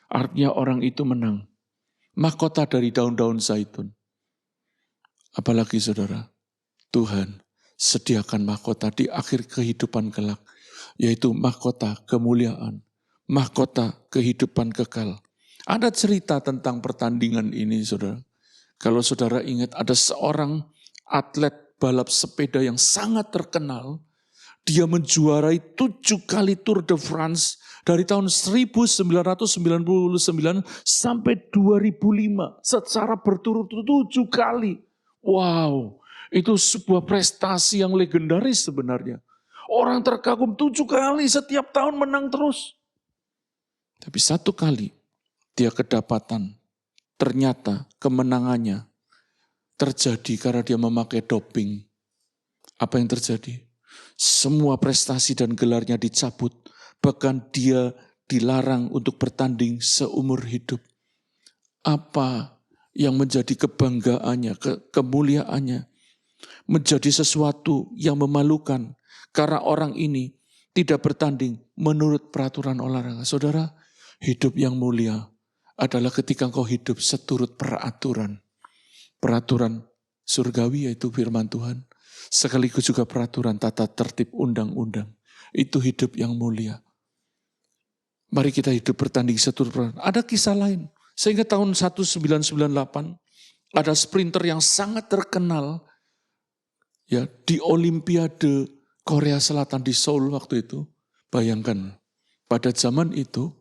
Artinya orang itu menang. Mahkota dari daun-daun zaitun. Apalagi saudara, Tuhan sediakan mahkota di akhir kehidupan kelak, yaitu mahkota kemuliaan, mahkota kehidupan kekal. Ada cerita tentang pertandingan ini, saudara. Kalau saudara ingat, ada seorang atlet balap sepeda yang sangat terkenal. Dia menjuarai 7 kali Tour de France dari tahun 1999 sampai 2005. Secara berturut-turut 7 kali. Wow, itu sebuah prestasi yang legendaris sebenarnya. Orang terkagum 7 kali setiap tahun menang terus. Tapi 1 kali dia kedapatan, ternyata kemenangannya terjadi karena dia memakai doping. Apa yang terjadi? Semua prestasi dan gelarnya dicabut, bahkan dia dilarang untuk bertanding seumur hidup. Apa yang menjadi kebanggaannya, kemuliaannya, menjadi sesuatu yang memalukan karena orang ini tidak bertanding menurut peraturan olahraga. Saudara, hidup yang mulia adalah ketika engkau hidup seturut peraturan. Peraturan surgawi yaitu firman Tuhan. Sekaligus juga peraturan tata tertib undang-undang. Itu hidup yang mulia. Mari kita hidup bertanding seturut peraturan. Ada kisah lain. Sehingga tahun 1998 ada sprinter yang sangat terkenal ya di Olimpiade Korea Selatan di Seoul waktu itu. Bayangkan pada zaman itu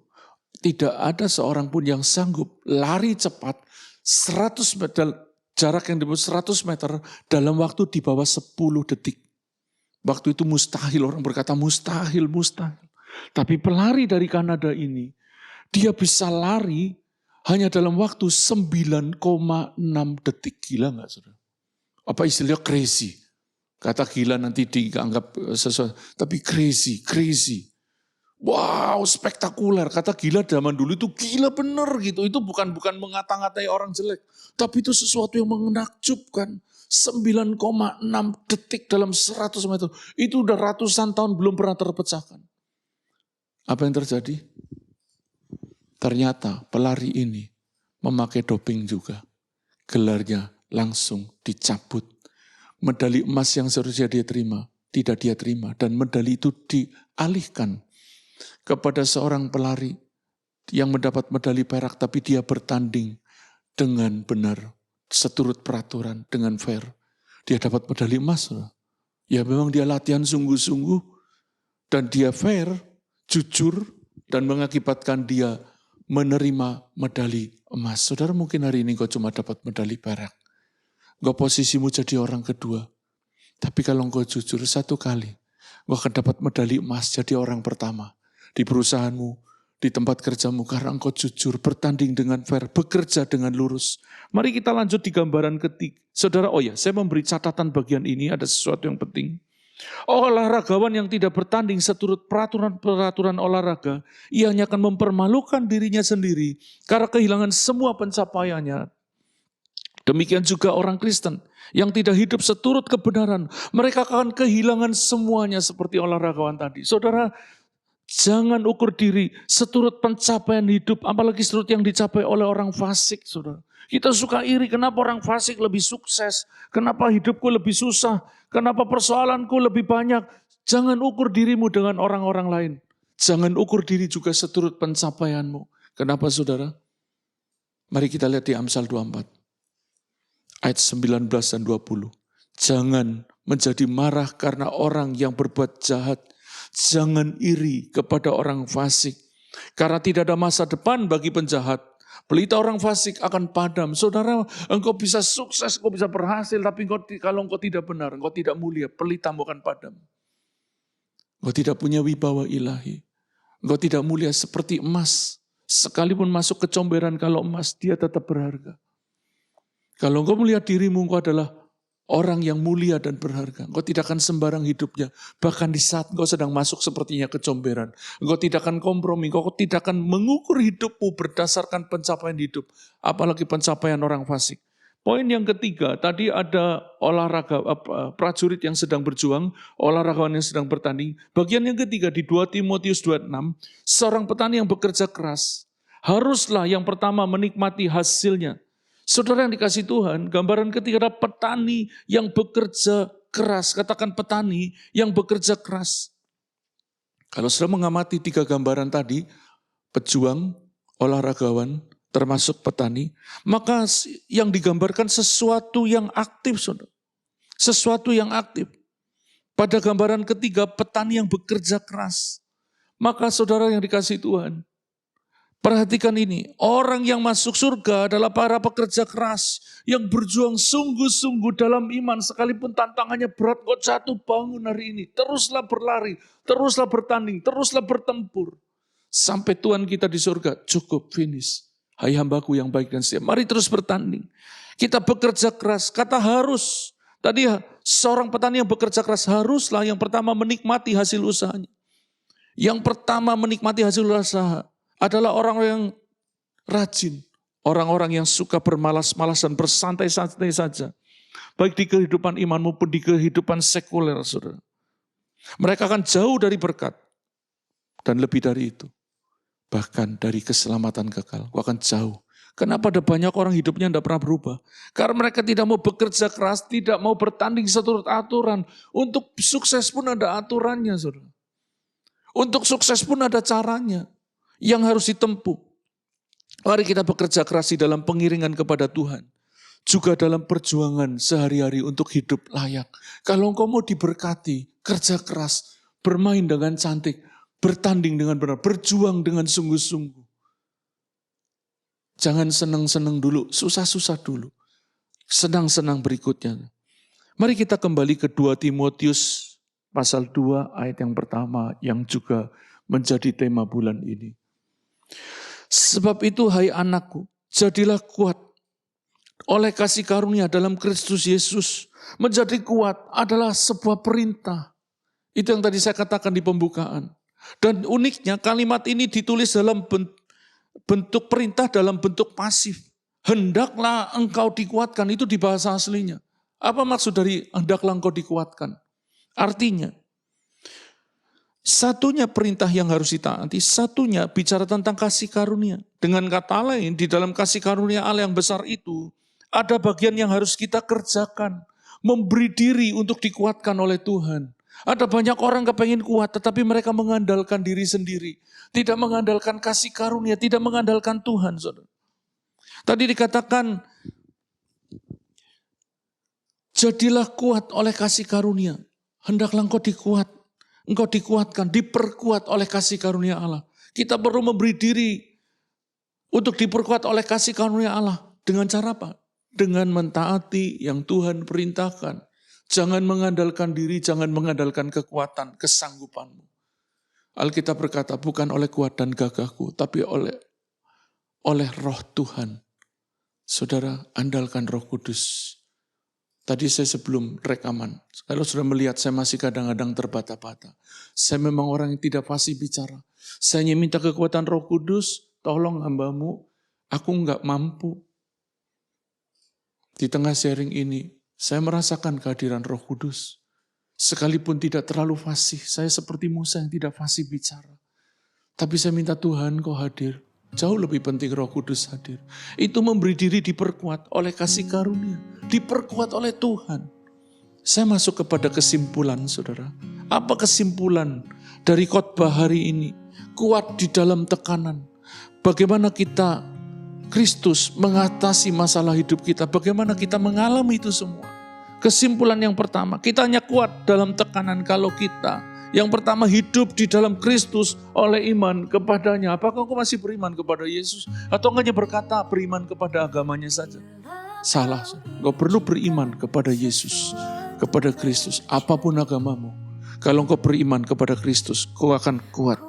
tidak ada seorang pun yang sanggup lari cepat 100 meter, jarak yang dibuat 100 meter dalam waktu di bawah 10 detik. Waktu itu mustahil, orang berkata mustahil. Tapi pelari dari Kanada ini, dia bisa lari hanya dalam waktu 9,6 detik. Gila gak saudara? Apa istilahnya crazy? Kata gila nanti dianggap sesuatu, tapi crazy. Wow, spektakuler. Kata gila zaman dulu itu gila bener gitu. Itu bukan mengata-ngatai orang jelek. Tapi itu sesuatu yang menakjubkan. 9,6 detik dalam 100 meter. Itu udah ratusan tahun belum pernah terpecahkan. Apa yang terjadi? Ternyata pelari ini memakai doping juga. Gelarnya langsung dicabut. Medali emas yang seharusnya dia terima, tidak dia terima. Dan medali itu dialihkan kepada seorang pelari yang mendapat medali perak, tapi dia bertanding dengan benar, seturut peraturan, dengan fair. Dia dapat medali emas. Ya memang dia latihan sungguh-sungguh, dan dia fair, jujur, dan mengakibatkan dia menerima medali emas. Saudara mungkin hari ini kau cuma dapat medali perak. Kau posisimu jadi orang kedua. Tapi kalau kau jujur 1 kali, kau akan dapat medali emas jadi orang pertama. Di perusahaanmu, di tempat kerjamu, karena engkau jujur, bertanding dengan fair, bekerja dengan lurus. Mari kita lanjut di gambaran ketiga. Saudara, saya memberi catatan bagian ini, ada sesuatu yang penting. Olahragawan yang tidak bertanding seturut peraturan olahraga, ia hanya akan mempermalukan dirinya sendiri, karena kehilangan semua pencapaiannya. Demikian juga orang Kristen yang tidak hidup seturut kebenaran, mereka akan kehilangan semuanya seperti olahragawan tadi. Saudara, jangan ukur diri seturut pencapaian hidup, apalagi seturut yang dicapai oleh orang fasik, saudara. Kita suka iri, kenapa orang fasik lebih sukses, kenapa hidupku lebih susah, kenapa persoalanku lebih banyak. Jangan ukur dirimu dengan orang-orang lain. Jangan ukur diri juga seturut pencapaianmu. Kenapa saudara? Mari kita lihat di Amsal 24. Ayat 19 dan 20. Jangan menjadi marah karena orang yang berbuat jahat. Jangan iri kepada orang fasik. Karena tidak ada masa depan bagi penjahat. Pelita orang fasik akan padam. Saudara, engkau bisa sukses, engkau bisa berhasil, tapi kalau engkau tidak benar, engkau tidak mulia, pelitamu akan padam. Engkau tidak punya wibawa ilahi. Engkau tidak mulia seperti emas. Sekalipun masuk kecomberan, kalau emas, dia tetap berharga. Kalau engkau melihat dirimu, engkau adalah orang yang mulia dan berharga. Engkau tidak akan sembarang hidupnya. Bahkan di saat engkau sedang masuk sepertinya kecomberan. Engkau tidak akan kompromi. Engkau tidak akan mengukur hidupmu berdasarkan pencapaian hidup. Apalagi pencapaian orang fasik. Poin yang ketiga, tadi ada olahraga, prajurit yang sedang berjuang, olahragawan yang sedang bertanding. Bagian yang ketiga di 2 Timotius 2:6, seorang petani yang bekerja keras, haruslah yang pertama menikmati hasilnya. Saudara yang dikasih Tuhan, gambaran ketiga adalah petani yang bekerja keras. Katakan petani yang bekerja keras. Kalau sudah mengamati 3 gambaran tadi, pejuang, olahragawan, termasuk petani, maka yang digambarkan sesuatu yang aktif, saudara. Sesuatu yang aktif. Pada gambaran ketiga, petani yang bekerja keras. Maka saudara yang dikasih Tuhan, perhatikan ini, orang yang masuk surga adalah para pekerja keras yang berjuang sungguh-sungguh dalam iman sekalipun tantangannya berat. Kau jatuh bangun hari ini, teruslah berlari, teruslah bertanding, teruslah bertempur. Sampai Tuhan kita di surga, cukup, finish. Hai hambaku yang baik dan setia, mari terus bertanding. Kita bekerja keras, kata harus. Tadi seorang petani yang bekerja keras haruslah yang pertama menikmati hasil usahanya. Yang pertama menikmati hasil usaha adalah orang yang rajin. Orang-orang yang suka bermalas-malasan, bersantai-santai saja. Baik di kehidupan iman maupun di kehidupan sekuler, saudara. Mereka akan jauh dari berkat. Dan lebih dari itu. Bahkan dari keselamatan kekal. Kau akan jauh. Kenapa ada banyak orang hidupnya tidak pernah berubah? Karena mereka tidak mau bekerja keras, tidak mau bertanding seturut aturan. Untuk sukses pun ada aturannya, saudara. Untuk sukses pun ada caranya yang harus ditempuh. Mari kita bekerja keras di dalam pengiringan kepada Tuhan. Juga dalam perjuangan sehari-hari untuk hidup layak. Kalau engkau mau diberkati, kerja keras, bermain dengan cantik, bertanding dengan benar, berjuang dengan sungguh-sungguh. Jangan senang-senang dulu, susah-susah dulu. Senang-senang berikutnya. Mari kita kembali ke 2 Timotius pasal 2 ayat yang pertama yang juga menjadi tema bulan ini. Sebab itu hai anakku, jadilah kuat oleh kasih karunia dalam Kristus Yesus. Menjadi kuat adalah sebuah perintah. Itu yang tadi saya katakan di pembukaan. Dan uniknya kalimat ini ditulis dalam bentuk perintah dalam bentuk pasif. Hendaklah engkau dikuatkan, itu di bahasa aslinya. Apa maksud dari hendaklah engkau dikuatkan? Artinya, satunya perintah yang harus ditaati, satunya bicara tentang kasih karunia. Dengan kata lain, di dalam kasih karunia Allah yang besar itu, ada bagian yang harus kita kerjakan. Memberi diri untuk dikuatkan oleh Tuhan. Ada banyak orang kepengen kuat, tetapi mereka mengandalkan diri sendiri. Tidak mengandalkan kasih karunia, tidak mengandalkan Tuhan, saudara. Tadi dikatakan, jadilah kuat oleh kasih karunia. Hendaklah engkau dikuatkan, diperkuat oleh kasih karunia Allah. Kita perlu memberi diri untuk diperkuat oleh kasih karunia Allah. Dengan cara apa? Dengan mentaati yang Tuhan perintahkan. Jangan mengandalkan diri, jangan mengandalkan kekuatan, kesanggupanmu. Alkitab berkata, bukan oleh kuat dan gagahku, tapi oleh roh Tuhan. Saudara, andalkan Roh Kudus. Tadi saya sebelum rekaman, kalau sudah melihat saya masih kadang-kadang terbata-bata. Saya memang orang yang tidak fasih bicara. Saya hanya minta kekuatan Roh Kudus, tolong hambamu, aku enggak mampu. Di tengah sharing ini, saya merasakan kehadiran Roh Kudus. Sekalipun tidak terlalu fasih, saya seperti Musa yang tidak fasih bicara. Tapi saya minta Tuhan kau hadir. Jauh lebih penting Roh Kudus hadir. Itu memberi diri diperkuat oleh kasih karunia. Diperkuat oleh Tuhan. Saya masuk kepada kesimpulan, saudara. Apa kesimpulan dari khotbah hari ini? Kuat di dalam tekanan. Bagaimana kita Kristus mengatasi masalah hidup kita. Bagaimana kita mengalami itu semua. Kesimpulan yang pertama, kita hanya kuat dalam tekanan kalau kita Yang pertama, hidup di dalam Kristus oleh iman kepadanya. Apakah engkau masih beriman kepada Yesus? Atau hanya berkata beriman kepada agamanya saja? Salah. Engkau perlu beriman kepada Yesus, kepada Kristus. Apapun agamamu. Kalau engkau beriman kepada Kristus, kau akan kuat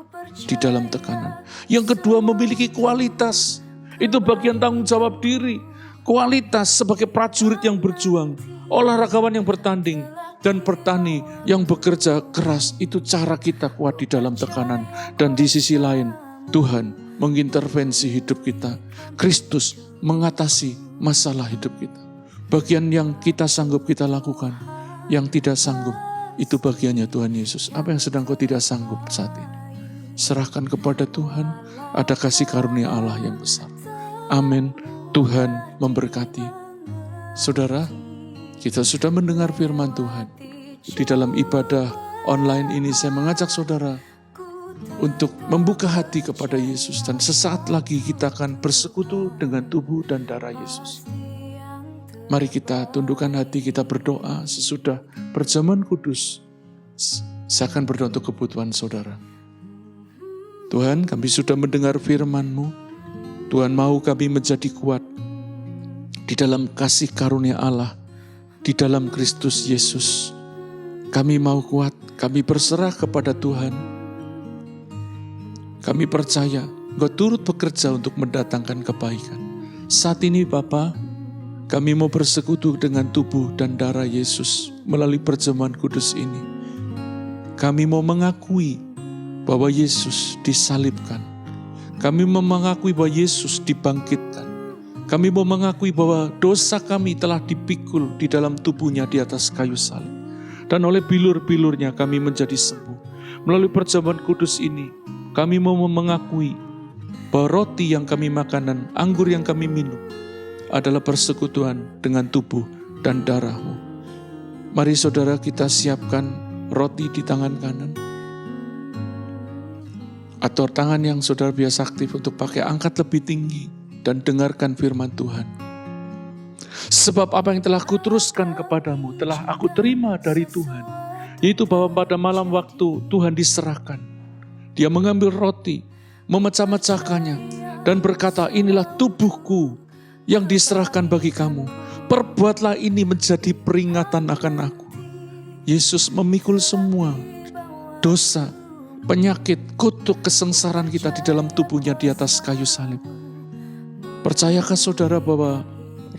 di dalam tekanan. Yang kedua, memiliki kualitas. Itu bagian tanggung jawab diri. Kualitas sebagai prajurit yang berjuang, olahragawan yang bertanding, dan petani yang bekerja keras. Itu cara kita kuat di dalam tekanan. Dan di sisi lain, Tuhan mengintervensi hidup kita. Kristus mengatasi masalah hidup kita. Bagian yang kita sanggup kita lakukan, yang tidak sanggup, itu bagiannya Tuhan Yesus. Apa yang sedang kau tidak sanggup saat ini? Serahkan kepada Tuhan, ada kasih karunia Allah yang besar. Amin. Tuhan memberkati. Saudara, kita sudah mendengar firman Tuhan. Di dalam ibadah online ini saya mengajak saudara untuk membuka hati kepada Yesus. Dan sesaat lagi kita akan bersekutu dengan tubuh dan darah Yesus. Mari kita tundukkan hati, kita berdoa sesudah perjamuan kudus. Saya akan berdoa untuk kebutuhan saudara. Tuhan, kami sudah mendengar firman-Mu. Tuhan, mau kami menjadi kuat di dalam kasih karunia Allah, di dalam Kristus Yesus. Kami mau kuat, kami berserah kepada Tuhan. Kami percaya Engkau turut bekerja untuk mendatangkan kebaikan. Saat ini Bapa, kami mau bersekutu dengan tubuh dan darah Yesus melalui perjamuan kudus ini. Kami mau mengakui bahwa Yesus disalibkan. Kami mau mengakui bahwa Yesus dibangkitkan. Kami mau mengakui bahwa dosa kami telah dipikul di dalam tubuhnya di atas kayu salib. Dan oleh bilur-bilurnya kami menjadi sembuh. Melalui perjamuan kudus ini, kami mau mengakui bahwa roti yang kami makan dan anggur yang kami minum adalah persekutuan dengan tubuh dan darah-Mu. Mari saudara kita siapkan roti di tangan kanan. Atau tangan yang saudara biasa aktif untuk pakai, angkat lebih tinggi dan dengarkan firman Tuhan. Sebab apa yang telah kuteruskan kepadamu telah aku terima dari Tuhan. Yaitu bahwa pada malam waktu Tuhan diserahkan, Dia mengambil roti, memecah-mecahkannya, dan berkata, inilah tubuhku yang diserahkan bagi kamu. Perbuatlah ini menjadi peringatan akan aku. Yesus memikul semua dosa, penyakit, kutuk, kesengsaraan kita di dalam tubuhnya di atas kayu salib. Percayakah saudara bahwa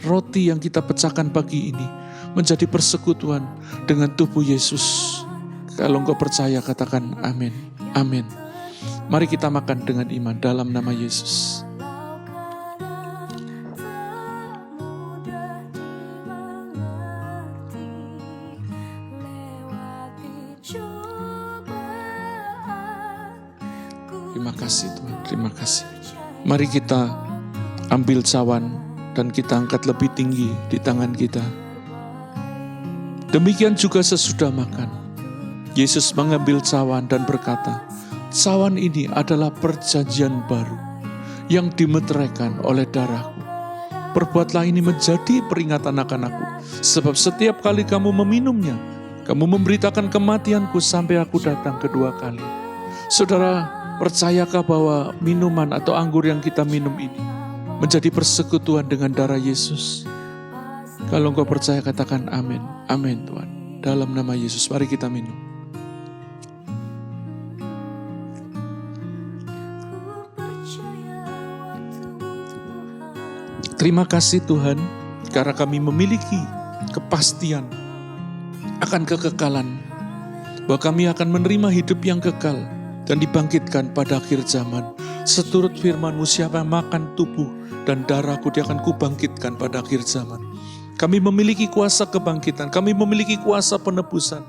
roti yang kita pecahkan pagi ini menjadi persekutuan dengan tubuh Yesus? Kalau engkau percaya, katakan amin. Amin. Mari kita makan dengan iman dalam nama Yesus. Terima kasih Tuhan, terima kasih. Mari kita ambil cawan dan kita angkat lebih tinggi di tangan kita. Demikian juga sesudah makan, Yesus mengambil cawan dan berkata, cawan ini adalah perjanjian baru yang dimeteraikan oleh darahku. Perbuatlah ini menjadi peringatan akan aku, sebab setiap kali kamu meminumnya, kamu memberitakan kematianku sampai aku datang kedua kali. Saudara, percayakah bahwa minuman atau anggur yang kita minum ini menjadi persekutuan dengan darah Yesus? Kalau engkau percaya, katakan amin. Amin Tuhan. Dalam nama Yesus, mari kita minum. Terima kasih Tuhan, karena kami memiliki kepastian akan kekekalan, bahwa kami akan menerima hidup yang kekal dan dibangkitkan pada akhir zaman. Seturut firman-Mu, siapa yang makan tubuh dan darahku, dia akan kubangkitkan pada akhir zaman. Kami memiliki kuasa kebangkitan, kami memiliki kuasa penebusan.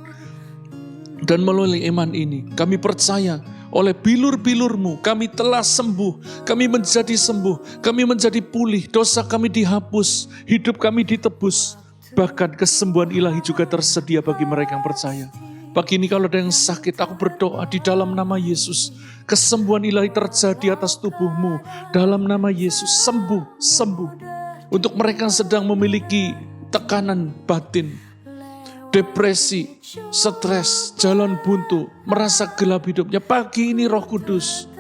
Dan melalui iman ini, kami percaya oleh bilur-bilur-Mu, kami telah sembuh, kami menjadi sembuh, kami menjadi pulih, dosa kami dihapus, hidup kami ditebus. Bahkan kesembuhan ilahi juga tersedia bagi mereka yang percaya. Pagi ini kalau ada yang sakit, aku berdoa di dalam nama Yesus. Kesembuhan ilahi terjadi atas tubuhmu. Dalam nama Yesus, sembuh, sembuh. Untuk mereka yang sedang memiliki tekanan batin, depresi, stres, jalan buntu, merasa gelap hidupnya. Pagi ini Roh Kudus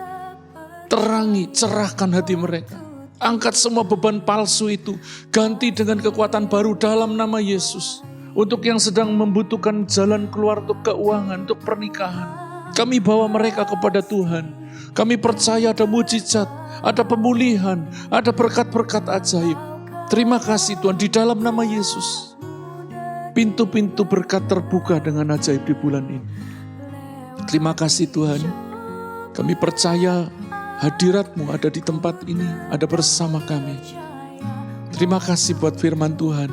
terangi, cerahkan hati mereka. Angkat semua beban palsu itu, ganti dengan kekuatan baru dalam nama Yesus. Untuk yang sedang membutuhkan jalan keluar untuk keuangan, untuk pernikahan, kami bawa mereka kepada Tuhan. Kami percaya ada mujizat, ada pemulihan, ada berkat-berkat ajaib. Terima kasih Tuhan, di dalam nama Yesus. Pintu-pintu berkat terbuka dengan ajaib di bulan ini. Terima kasih Tuhan. Kami percaya hadirat-Mu ada di tempat ini, ada bersama kami. Terima kasih buat firman Tuhan.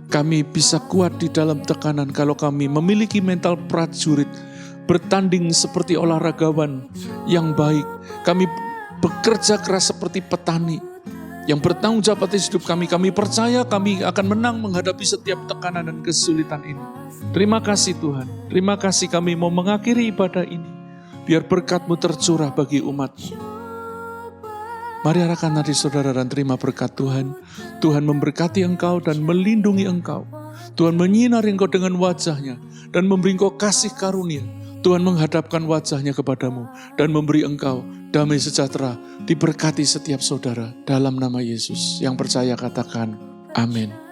Kami bisa kuat di dalam tekanan kalau kami memiliki mental prajurit, bertanding seperti olahragawan yang baik. Kami bekerja keras seperti petani yang bertanggung jawab atas hidup kami. Kami percaya kami akan menang menghadapi setiap tekanan dan kesulitan ini. Terima kasih Tuhan. Terima kasih kami mau mengakhiri ibadah ini. Biar berkat-Mu tercurah bagi umat-Mu. Mari arahkan hati saudara dan terima berkat Tuhan. Tuhan memberkati engkau dan melindungi engkau. Tuhan menyinari engkau dengan wajah-Nya dan memberi engkau kasih karunia. Tuhan menghadapkan wajah-Nya kepadamu dan memberi engkau damai sejahtera. Diberkati setiap saudara dalam nama Yesus. Yang percaya katakan amin.